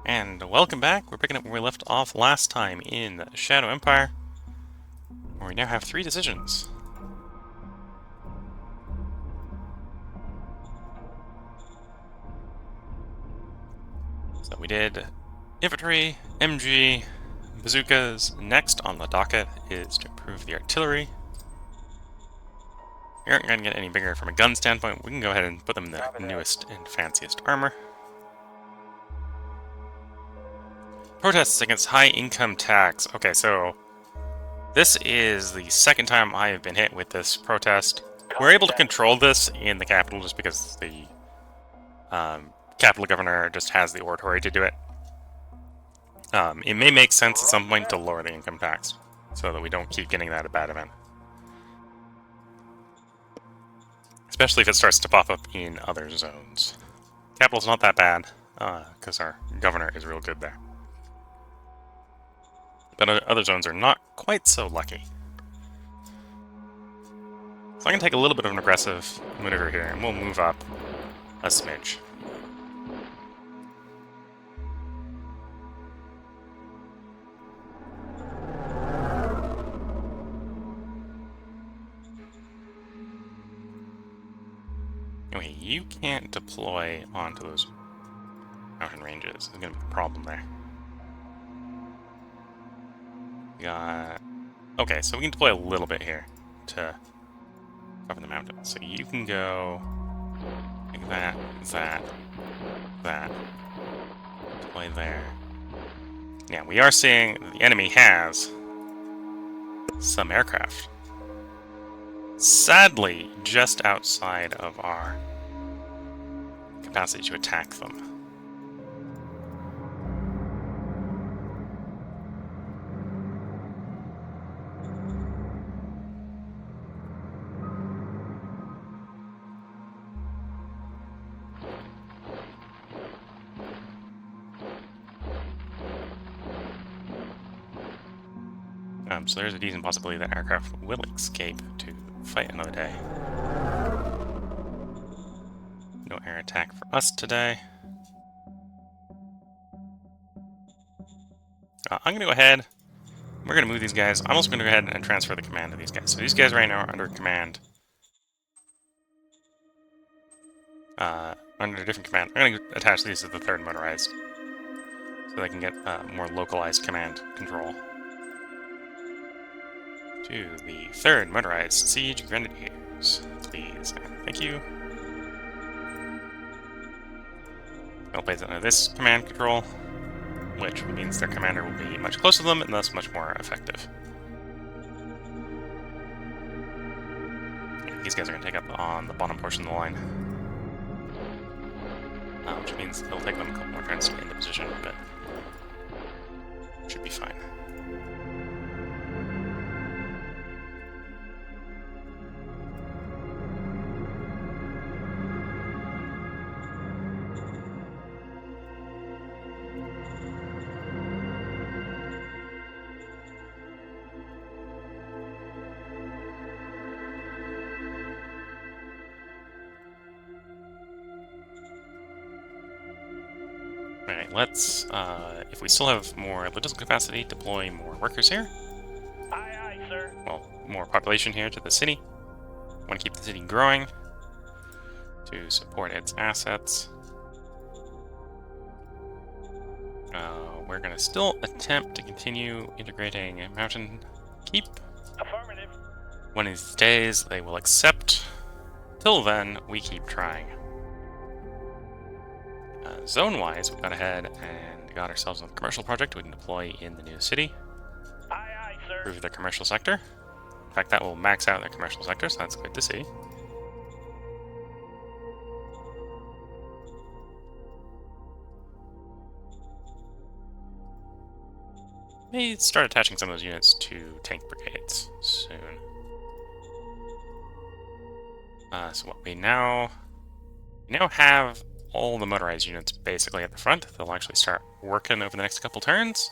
And welcome back. We're picking up where we left off last time in Shadow Empire, where we now have 3 decisions. So we did infantry, MG, bazookas. Next on the docket is to improve the artillery. We aren't going to get any bigger from a gun standpoint. We can go ahead and put them in the newest and fanciest armor. Protests against high income tax. Okay, so this is the second time I have been hit with this protest. We're able to control this in the capital just because the capital governor just has the oratory to do it. It may make sense at some point to lower the income tax so that we don't keep getting that a bad event. Especially if it starts to pop up in other zones. Capital's not that bad, because our governor is real good there. But other zones are not quite so lucky. So I'm going to take a little bit of an aggressive maneuver here, and we'll move up a smidge. Anyway, you can't deploy onto those mountain ranges. There's going to be a problem there. We got... Okay, so we can deploy a little bit here to cover the mountains. So you can go like that, that. Deploy there. Now, we are seeing the enemy has some aircraft. Sadly, just outside of our capacity to attack them. So there's a decent possibility that aircraft will escape to fight another day. No air attack for us today. I'm going to go ahead. We're going to move these guys. I'm also going to go ahead and transfer the command to these guys. So these guys right now are under command. Under a different command. I'm going to attach these to the 3rd motorized, so they can get more localized command control. To the 3rd motorized siege grenadiers, please. Thank you. I'll place it under this command control, which means their commander will be much closer to them and thus much more effective. These guys are going to take up on the bottom portion of the line, which means it'll take them a couple more turns to get into position, but should be fine. Alright, let's, if we still have more logistical capacity, deploy more workers here. Aye, aye, sir. Well, more population here to the city. Want to keep the city growing to support its assets. We're going to still attempt to continue integrating Mountain Keep. Affirmative. One of these days, they will accept. Till then, we keep trying. Zone-wise, we got ahead and got ourselves a commercial project we can deploy in the new city. Aye, aye, sir. Improve their commercial sector. In fact, that will max out their commercial sector, so that's good to see. May start attaching some of those units to tank brigades soon. So what we now have all the motorized units basically at the front. They'll actually start working over the next couple turns.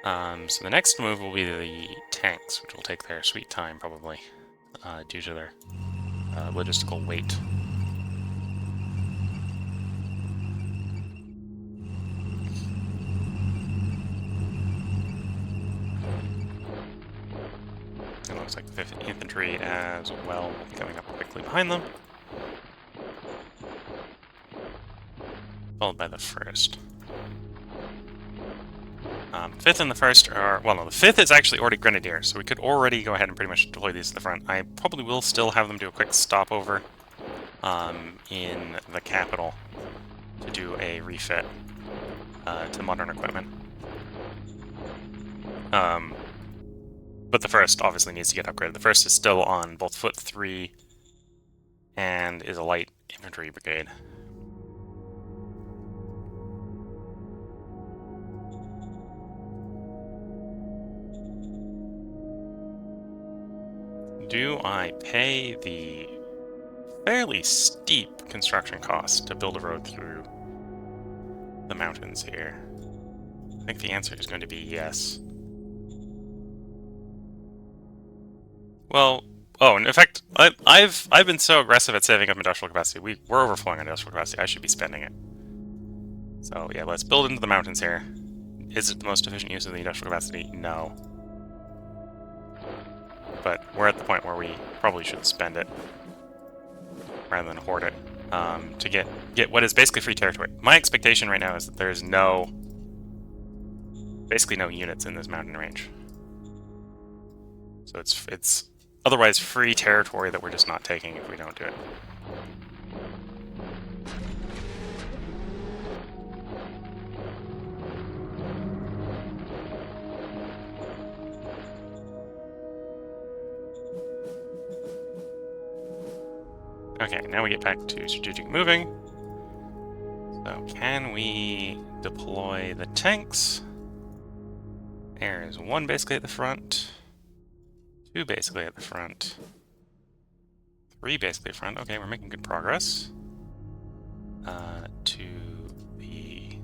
So the next move will be the tanks, which will take their sweet time probably, due to their logistical weight. looks like the 5th Infantry as well will be coming up quickly behind them. Followed by the 1st. 5th and the 1st are... Well, no, the 5th is actually already Grenadier, so we could already go ahead and pretty much deploy these to the front. I probably will still have them do a quick stopover in the capital to do a refit to modern equipment. But the 1st obviously needs to get upgraded. The 1st is still on both foot 3 and is a light infantry brigade. Do I pay the fairly steep construction cost to build a road through the mountains here? I think the answer is going to be yes. Well, oh, in fact, I've been so aggressive at saving up industrial capacity. We're overflowing on industrial capacity. I should be spending it. So yeah, let's build into the mountains here. Is it the most efficient use of the industrial capacity? No. But we're at the point where we probably should spend it rather than hoard it to get what is basically free territory. My expectation right now is that there's basically no units in this mountain range. So it's otherwise free territory that we're just not taking if we don't do it. Okay, now we get back to strategic moving. So can we deploy the tanks? There's 1 basically at the front, 2 basically at the front, 3 basically at the front. Okay, we're making good progress. To the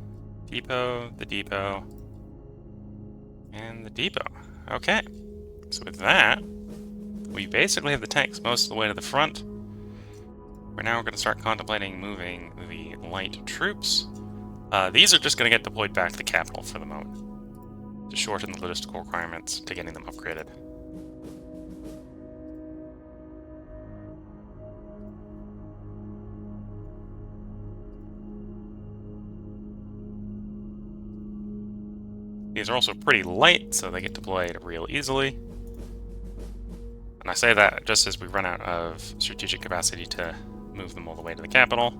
depot, and the depot. Okay, so with that, we basically have the tanks most of the way to the front. We're now going to start contemplating moving the light troops. These are just going to get deployed back to the capital for the moment, to shorten the logistical requirements to getting them upgraded. These are also pretty light, so they get deployed real easily. And I say that just as we run out of strategic capacity to move them all the way to the capital.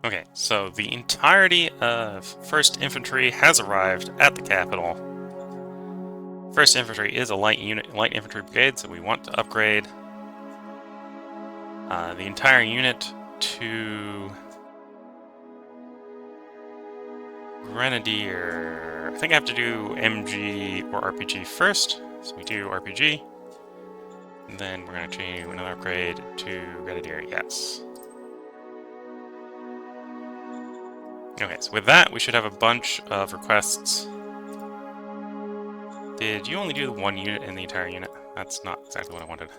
Okay, so the entirety of 1st Infantry has arrived at the capital. 1st Infantry is a light infantry brigade, so we want to upgrade the entire unit to Grenadier. I think I have to do MG or RPG first, so we do RPG. And then we're going to do another upgrade to Grenadier, yes. Okay, so with that, we should have a bunch of requests. Did you only do the 1 unit in the entire unit? That's not exactly what I wanted.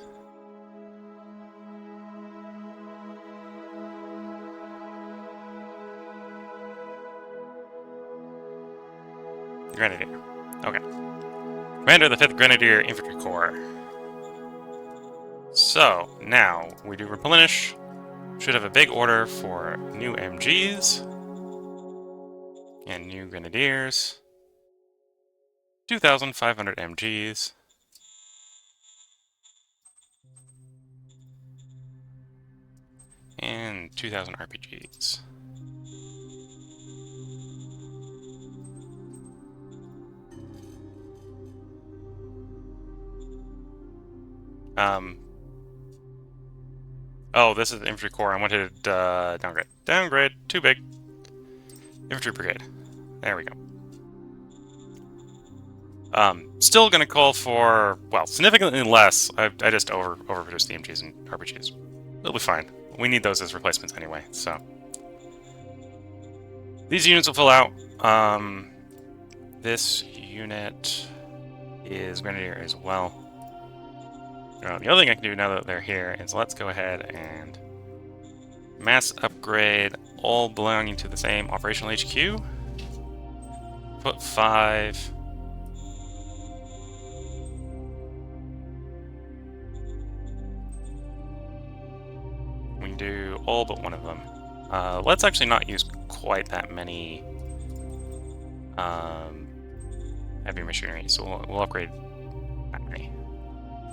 Grenadier. Okay. Commander of the 5th Grenadier Infantry Corps. So, now we do replenish. Should have a big order for new MGs and new Grenadiers. 2,500 MGs. And 2,000 RPGs. Oh, this is the Infantry Corps. I wanted downgrade. Downgrade. Too big. Infantry Brigade. There we go. Still going to call for, well, significantly less. I just overproduced the MGs and RPGs. It'll be fine. We need those as replacements anyway, so. These units will fill out. This unit, is Grenadier as well. The other thing I can do now that they're here is let's go ahead and mass upgrade all belonging to the same operational HQ. Put 5. We can do all but one of them. Let's actually not use quite that many heavy machinery, so we'll upgrade that many.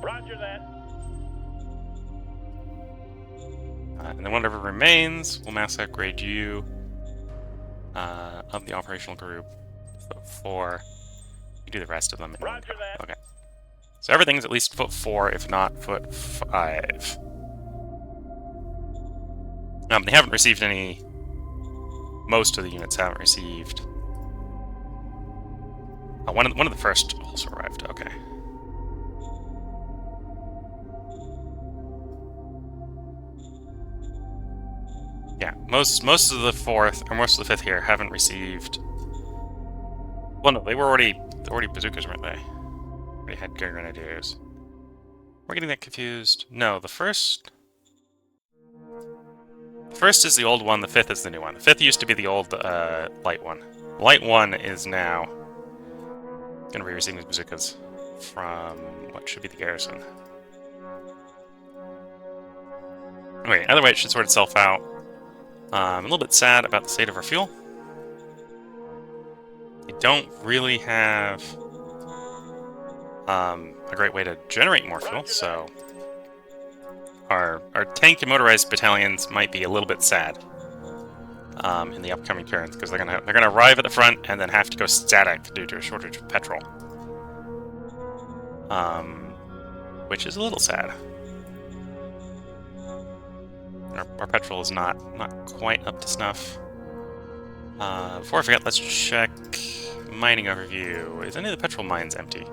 Roger that. And then whatever remains, we'll mass upgrade you of the operational group. Foot 4. You do the rest of them. Roger that. Okay. So everything's at least foot 4, if not foot 5. They haven't received any. Most of the units haven't received. One of the first also arrived. Okay. Yeah, most of the 4th or most of the 5th here haven't received. Well, no, they were already bazookas, weren't they? Already had good grenadiers. We're getting that confused. No, the first is the old one. The 5th is the new one. The 5th used to be the old light one. Light one is now going to be receiving his bazookas from what should be the garrison. Okay, either way, it should sort itself out. I'm a little bit sad about the state of our fuel. We don't really have a great way to generate more fuel, so our tank and motorized battalions might be a little bit sad in the upcoming turns because they're gonna arrive at the front and then have to go static due to a shortage of petrol, which is a little sad. Our petrol is not quite up to snuff. Before I forget, let's check mining overview. Is any of the petrol mines empty?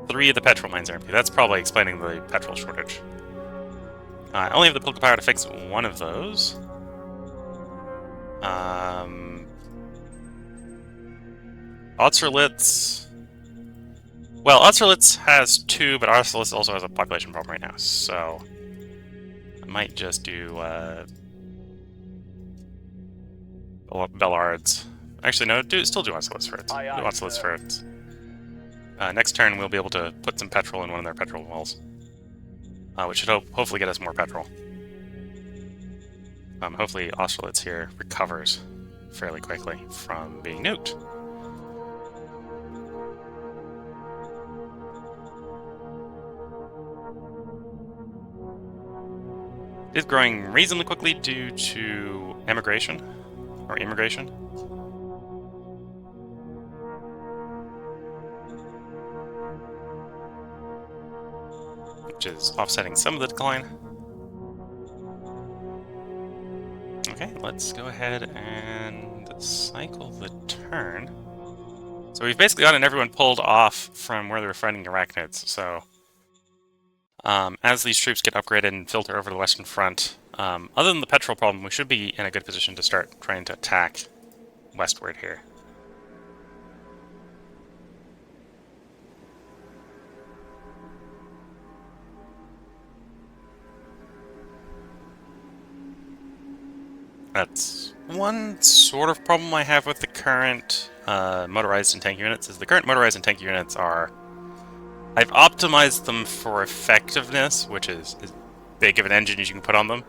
3 of the petrol mines are empty. That's probably explaining the petrol shortage. I only have the political power to fix one of those. Austerlitz. Well, Austerlitz has 2, but Austerlitz also has a population problem right now, so I might just do Bellards. Actually, no, still do Austerlitz first. Do Austerlitz first. Next turn, we'll be able to put some petrol in one of their petrol wells, which should hopefully get us more petrol. Hopefully, Austerlitz here recovers fairly quickly from being nuked. It is growing reasonably quickly due to immigration. Which is offsetting some of the decline. Okay, let's go ahead and cycle the turn. So we've basically gotten everyone pulled off from where they were fighting arachnids, so as these troops get upgraded and filter over to the Western Front, other than the petrol problem, we should be in a good position to start trying to attack westward here. That's one sort of problem I have with the current motorized and tank units, is the current motorized and tank units are... I've optimized them for effectiveness, which is as big of an engine as you can put on them.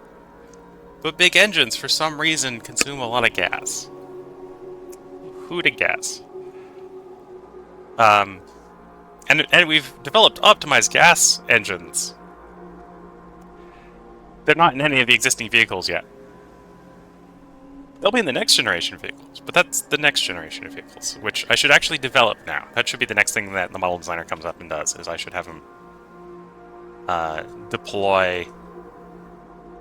But big engines, for some reason, consume a lot of gas. Who to guess? And we've developed optimized gas engines. They're not in any of the existing vehicles yet. They'll be in the next generation vehicles, but that's the next generation of vehicles, which I should actually develop now. That should be the next thing that the model designer comes up and does, is I should have him deploy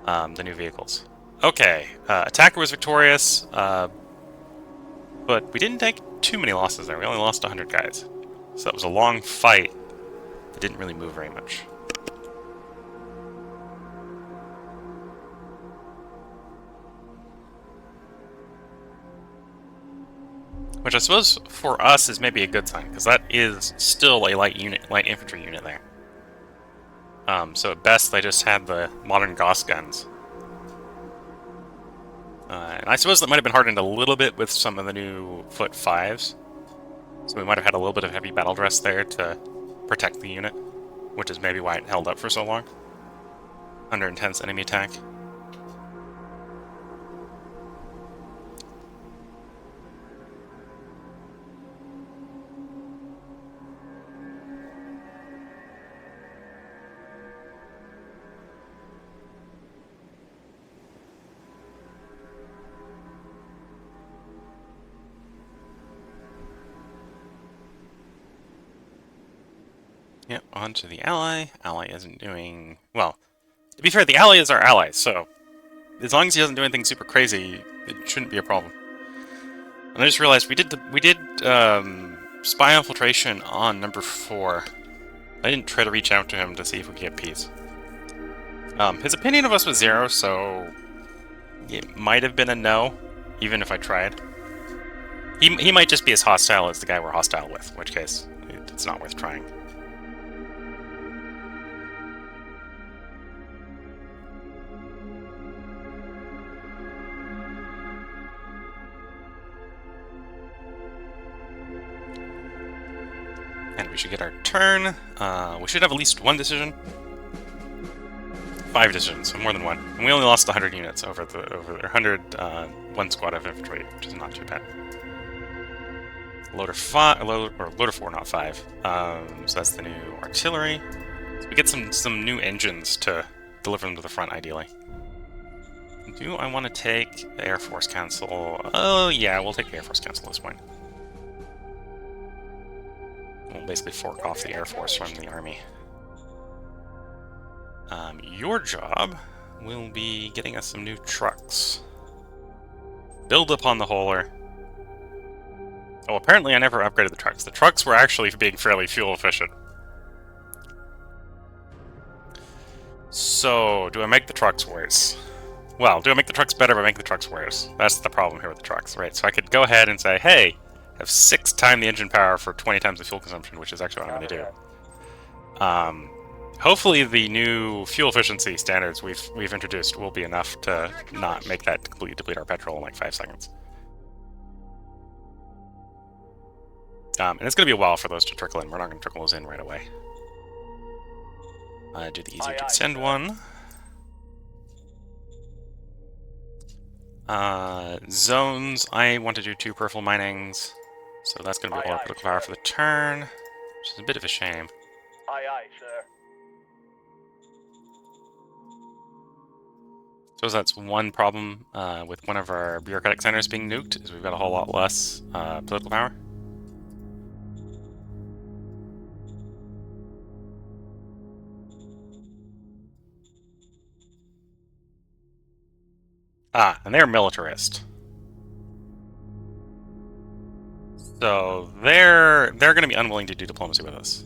the new vehicles. Okay, Attacker was victorious, but we didn't take too many losses there. We only lost 100 guys. So that was a long fight that didn't really move very much. Which I suppose for us is maybe a good sign, because that is still a light infantry unit there. So at best, they just had the modern Gauss guns. And I suppose that might have been hardened a little bit with some of the new Foot 5s. So we might have had a little bit of heavy battle dress there to protect the unit, which is maybe why it held up for so long under intense enemy attack. Yep, on to the ally. Ally isn't doing... Well, to be fair, the ally is our ally, so as long as he doesn't do anything super crazy, it shouldn't be a problem. And I just realized we did spy infiltration on number 4. I didn't try to reach out to him to see if we could get peace. His opinion of us was 0, so it might have been a no, even if I tried. He might just be as hostile as the guy we're hostile with, in which case it's not worth trying. And we should get our turn. We should have at least 1 decision. 5 decisions, so more than 1. And we only lost 100 units over 100 1 squad of infantry, which is not too bad. Loader 4, not 5. So that's the new artillery. So we get some new engines to deliver them to the front, ideally. Do I want to take the Air Force Council? Oh yeah, we'll take the Air Force Council at this point. We'll basically fork off the Air Force from the Army. Your job will be getting us some new trucks. Build upon the Holer. Oh, apparently I never upgraded the trucks. The trucks were actually being fairly fuel efficient. So, do I make the trucks worse? Well, do I make the trucks better by making the trucks worse? That's the problem here with the trucks, right? So I could go ahead and say, hey, have 6 times the engine power for 20 times the fuel consumption, which is actually what I'm going to do. Hopefully the new fuel efficiency standards we've introduced will be enough to not make that completely deplete our petrol in like 5 seconds. And it's going to be a while for those to trickle in. We're not going to trickle those in right away. Do the easy to extend one. Zones, I want to do 2 peripheral minings, so that's going to be a lot of political power for the turn, which is a bit of a shame. Aye, aye, sir. So that's one problem with one of our bureaucratic centers being nuked, is we've got a whole lot less political power. Ah, and they're militarist. So they're going to be unwilling to do diplomacy with us,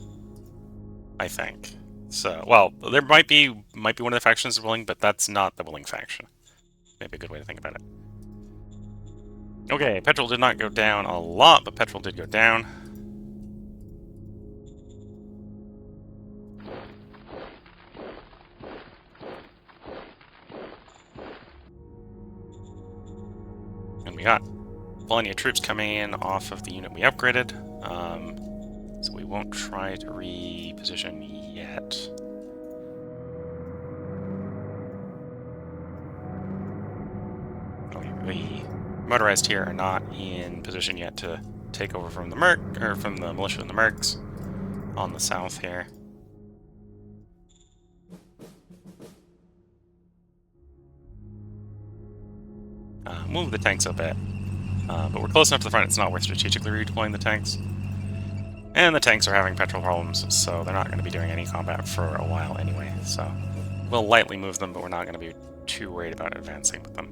I think. So, well, there might be one of the factions willing, but that's not the willing faction. Maybe a good way to think about it. Okay, petrol did not go down a lot, but petrol did go down. And we got plenty of troops coming in off of the unit we upgraded. So we won't try to reposition yet. Okay, the motorized here are not in position yet to take over from the from the militia and the mercs on the south here. Move the tanks a bit, but we're close enough to the front it's not worth strategically redeploying the tanks. And the tanks are having petrol problems, so they're not going to be doing any combat for a while anyway, so we'll lightly move them, but we're not going to be too worried about advancing with them.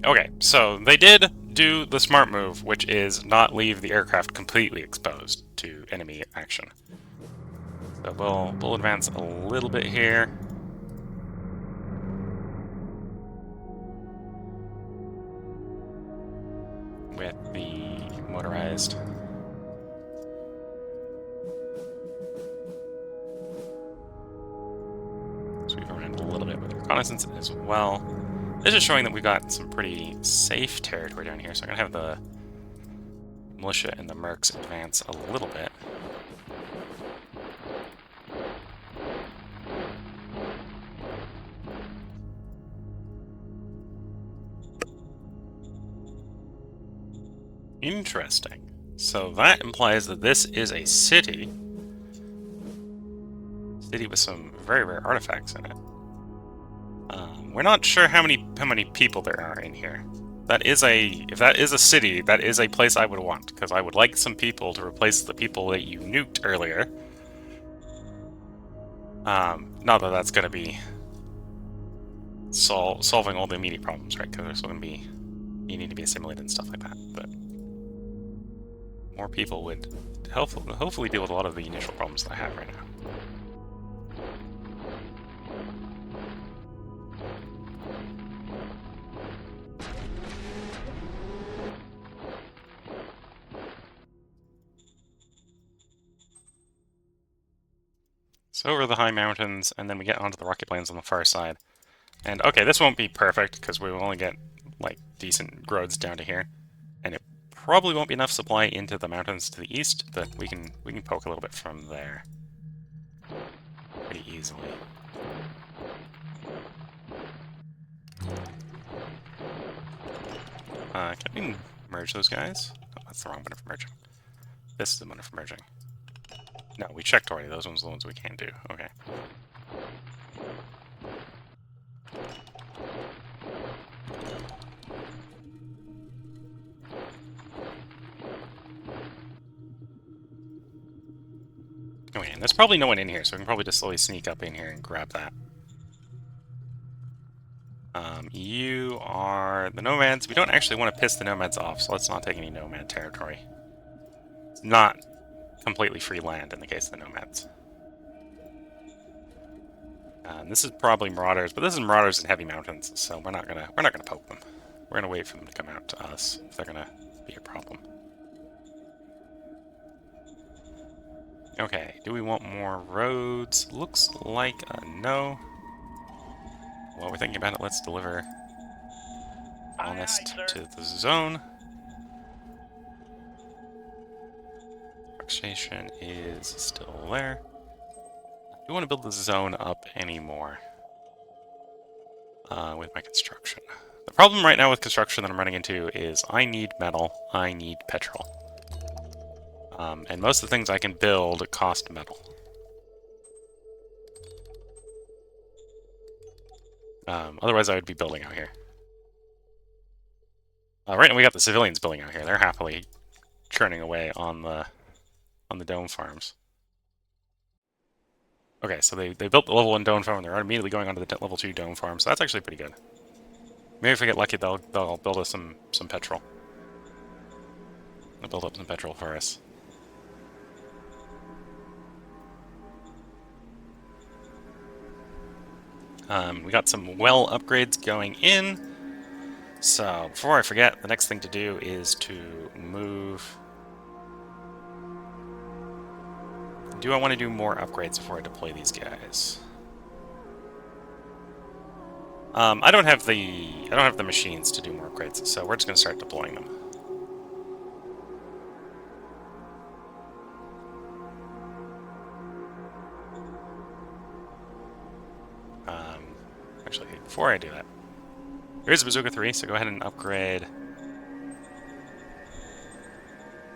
Okay, so they did do the smart move, which is not leave the aircraft completely exposed to enemy action. So we'll advance a little bit here. with the motorized. So we've around a little bit with reconnaissance as well. This is showing that we've got some pretty safe territory down here, so I'm going to have the militia and the mercs advance a little bit. Interesting. So that implies that this is a city. City with some very rare artifacts in it. We're not sure how many people there are in here. If that is a city, that is a place I would want, because I would like some people to replace the people that you nuked earlier. Not that that's going to be solving all the immediate problems, right? Because there's going to be needing to be assimilated and stuff like that. But more people would hopefully deal with a lot of the initial problems that I have right now. So over the high mountains, and then we get onto the rocky plains on the far side. And okay, this won't be perfect, because we will only get, like, decent roads down to here. And it probably won't be enough supply into the mountains to the east, but we can poke a little bit from there. Pretty easily. Can we merge those guys? Oh, that's the wrong button for merging. This is the button for merging. No, we checked already. Those ones are the ones we can't do. Okay. Okay, and there's probably no one in here, so we can probably just slowly sneak up in here and grab that. You are the nomads. We don't actually want to piss the nomads off, so let's not take any nomad territory. It's not completely free land in the case of the nomads. This is probably marauders, but this is marauders in heavy mountains, so we're not gonna poke them. We're gonna wait for them to come out to us if they're gonna be a problem. Okay, do we want more roads? Looks like a no. While we're thinking about it, let's deliver honest to the zone. Station is still there. I do want to build the zone up anymore with my construction. The problem right now with construction that I'm running into is I need metal, I need petrol. And most of the things I can build cost metal. Otherwise I would be building out here. Right now we got the civilians building out here. They're happily churning away on the dome farms. Okay, so they built the level 1 dome farm, and they're immediately going on to the level 2 dome farm, so that's actually pretty good. Maybe if we get lucky, they'll build us some petrol. They'll build up some petrol for us. We got some well upgrades going in. So, before I forget, the next thing to do is to move... Do I want to do more upgrades before I deploy these guys? I don't have the machines to do more upgrades, so we're just going to start deploying them. Actually, before I do that, here's a Bazooka 3, so go ahead and upgrade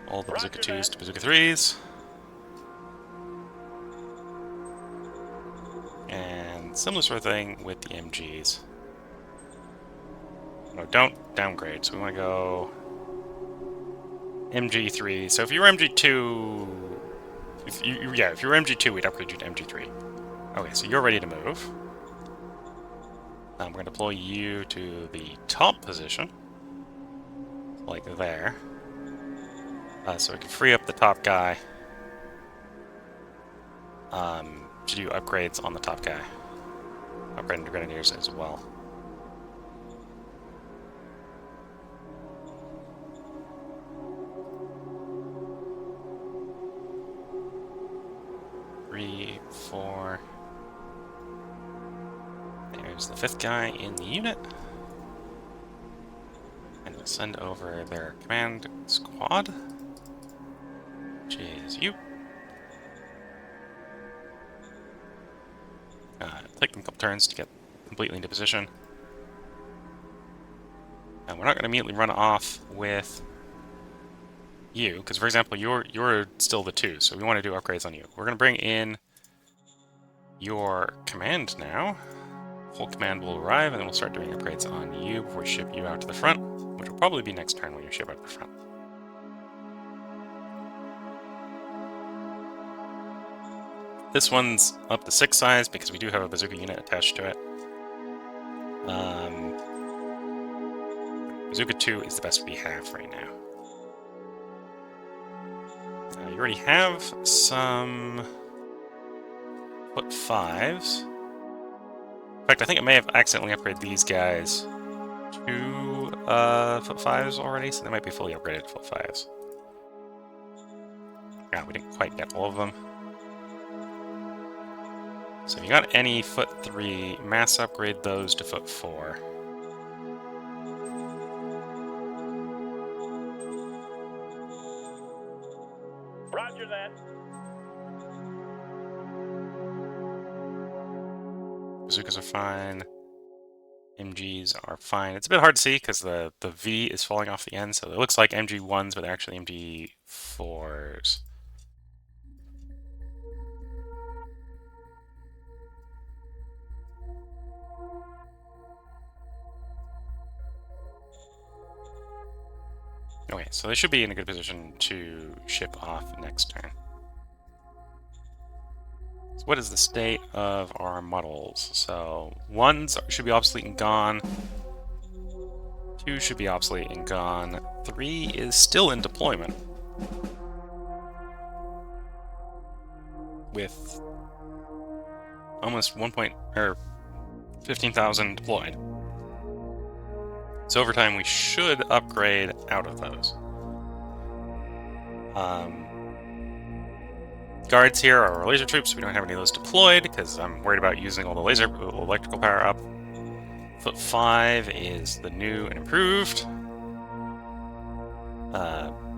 all the Bazooka 2s to Bazooka 3s. And similar sort of thing with the MGs. No, don't downgrade, so we want to go MG3. So if you were MG2... if you were MG2, we'd upgrade you to MG3. Okay, so you're ready to move. We're going to deploy you to the top position. Like there. So we can free up the top guy. To do upgrades on the top guy. Upgrading to Grenadiers as well. There's the 5th guy in the unit. And we'll send over their command squad, which is you. Take them a couple turns to get completely into position. And we're not going to immediately run off with you, because for example, you're still the 2, so we want to do upgrades on you. We're going to bring in your command now. Full command will arrive, and then we'll start doing upgrades on you before we ship you out to the front, which will probably be next turn when you ship out to the front. This one's up to 6 size because we do have a bazooka unit attached to it. Bazooka 2 is the best we have right now. You already have some foot 5s. In fact, I think I may have accidentally upgraded these guys to foot 5s already, so they might be fully upgraded foot 5s. Yeah, we didn't quite get all of them. So if you got any foot 3, mass upgrade those to foot 4. Roger that. Bazookas are fine. MGs are fine. It's a bit hard to see because the V is falling off the end, so it looks like MG1s, but they're actually MG4s. Okay, so they should be in a good position to ship off next turn. So what is the state of our models? So 1s should be obsolete and gone. 2 should be obsolete and gone. 3 is still in deployment. With almost 15,000 deployed. So over time, we should upgrade out of those. Guards here are our laser troops. We don't have any of those deployed because I'm worried about using all the electrical power up. Foot 5 is the new and improved.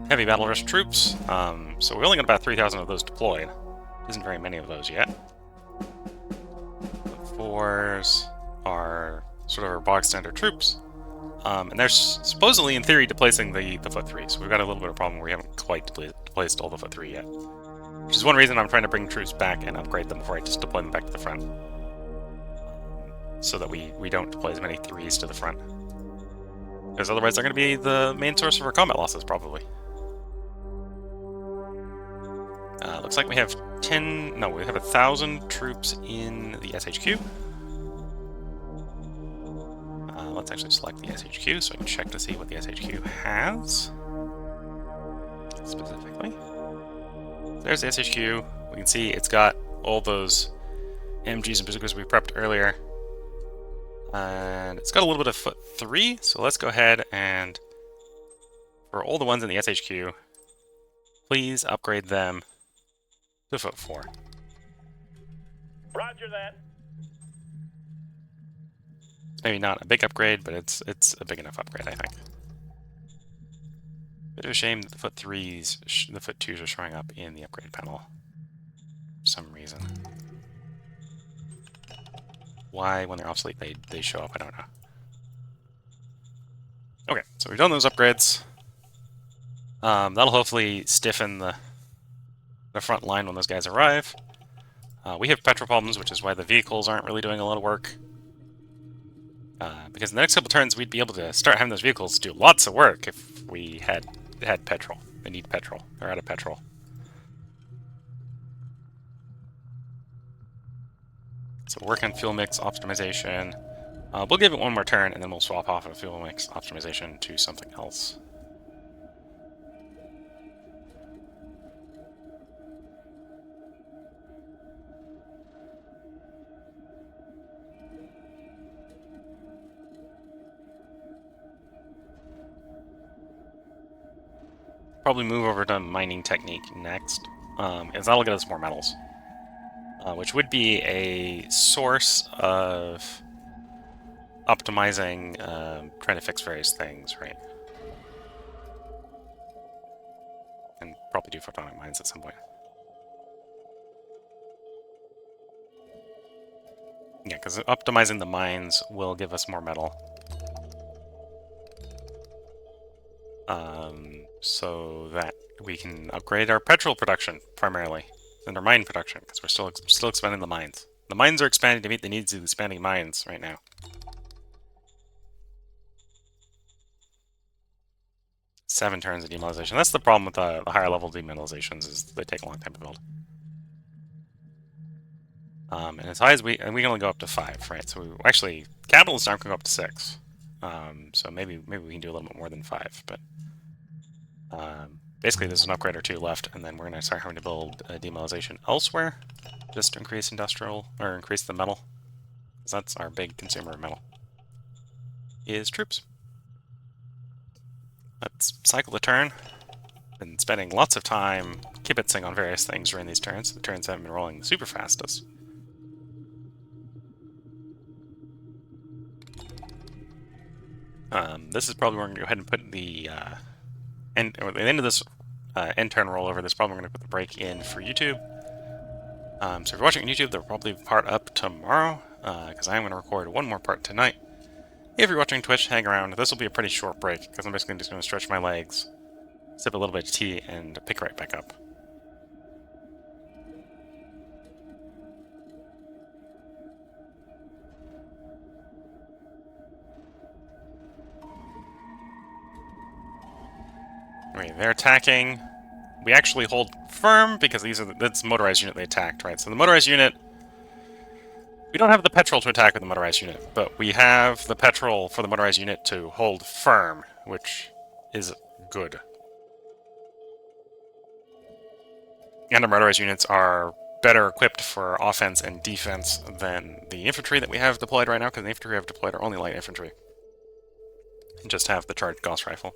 Heavy battle rush troops. So we only got about 3,000 of those deployed. Isn't very many of those yet. Foot 4s are sort of our bog standard troops. And they're supposedly, in theory, displacing the foot 3, so we've got a little bit of a problem where we haven't quite displaced all the foot 3 yet. Which is one reason I'm trying to bring troops back and upgrade them before I just deploy them back to the front. So that we don't deploy as many 3s to the front. Because otherwise they're going to be the main source of our combat losses, probably. Looks like we have 1,000 troops in the SHQ. Let's actually select the SHQ so I can check to see what the SHQ has. Specifically. There's the SHQ. We can see it's got all those MGs and bazookas we prepped earlier. And it's got a little bit of foot 3, so let's go ahead and, for all the ones in the SHQ, please upgrade them to foot 4. Roger that. Maybe not a big upgrade, but it's a big enough upgrade, I think. Bit of a shame that the foot 3s, the foot 2s are showing up in the upgrade panel for some reason. Why, when they're obsolete, they show up, I don't know. Okay, so we've done those upgrades. That'll hopefully stiffen the front line when those guys arrive. We have petrol problems, which is why the vehicles aren't really doing a lot of work. Because in the next couple turns, we'd be able to start having those vehicles do lots of work if we had petrol. They need petrol. They're out of petrol. So we'll work on fuel mix optimization. We'll give it one more turn, and then we'll swap off of fuel mix optimization to something else. Probably move over to mining technique next, as that'll get us more metals, which would be a source of optimizing, trying to fix various things, right? And probably do photonic mines at some point. Yeah, because optimizing the mines will give us more metal. So that we can upgrade our petrol production, primarily, and our mine production, because we're still expanding the mines. The mines are expanding to meet the needs of the expanding mines right now. 7 turns of demineralization. That's the problem with the higher level demineralizations, is they take a long time to build. And as high as we can only go up to 5, right? So actually, capitalists aren't going to go up to 6. So maybe we can do a little bit more than 5, but basically there's an upgrade or 2 left, and then we're going to start having to build demineralization elsewhere, just to increase industrial, or increase the metal, because that's our big consumer of metal, is troops. Let's cycle the turn. Been spending lots of time kibitzing on various things during these turns. The turns haven't been rolling super fastest. This is probably where we're going to go ahead and put the end, or the end of this end turn rollover. This is probably going to put the break in for YouTube. So if you're watching on YouTube, there'll probably be a part up tomorrow, because I am going to record one more part tonight. If you're watching Twitch, hang around. This will be a pretty short break, because I'm basically just going to stretch my legs, sip a little bit of tea, and pick right back up. Okay, they're attacking. We actually hold firm because that's the motorized unit they attacked, right? So the motorized unit, we don't have the petrol to attack with the motorized unit, but we have the petrol for the motorized unit to hold firm, which is good. And our motorized units are better equipped for offense and defense than the infantry that we have deployed right now, because the infantry we have deployed are only light infantry. And just have the charged Gauss rifle.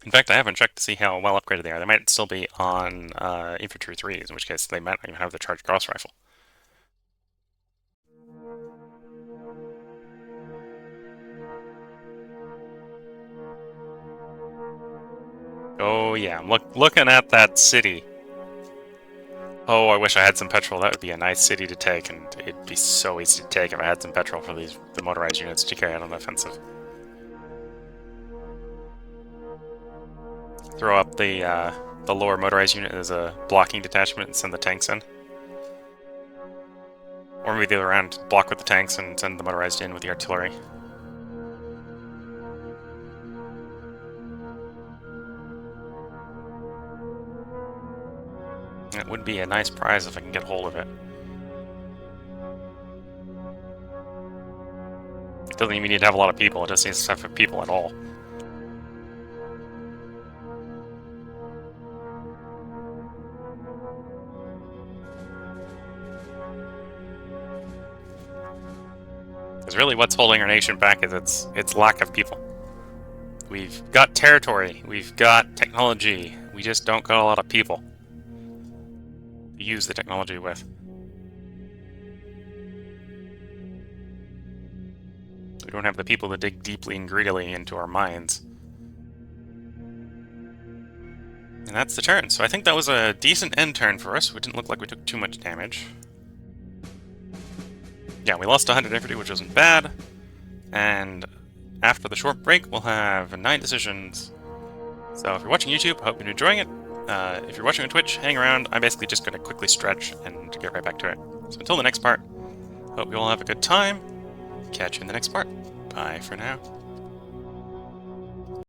In fact, I haven't checked to see how well upgraded they are. They might still be on infantry 3s, in which case they might not even have the charged Gauss rifle. Oh yeah, I'm looking at that city. Oh, I wish I had some petrol. That would be a nice city to take, and it'd be so easy to take if I had some petrol for the motorized units to carry out on the offensive. Throw up the lower motorized unit as a blocking detachment and send the tanks in. Or maybe the other way around, block with the tanks and send the motorized in with the artillery. It would be a nice prize if I can get hold of it. It doesn't even need to have a lot of people, it just needs to have people at all. Because really what's holding our nation back is its lack of people. We've got territory, we've got technology, we just don't got a lot of people to use the technology with. We don't have the people to dig deeply and greedily into our mines. And that's the turn. So I think that was a decent end turn for us. We didn't look like we took too much damage. Yeah, we lost 100 infantry, which wasn't bad. And after the short break, we'll have 9 decisions. So if you're watching YouTube, I hope you're enjoying it. If you're watching on Twitch, hang around. I'm basically just going to quickly stretch and get right back to it. So until the next part, hope you all have a good time. Catch you in the next part. Bye for now.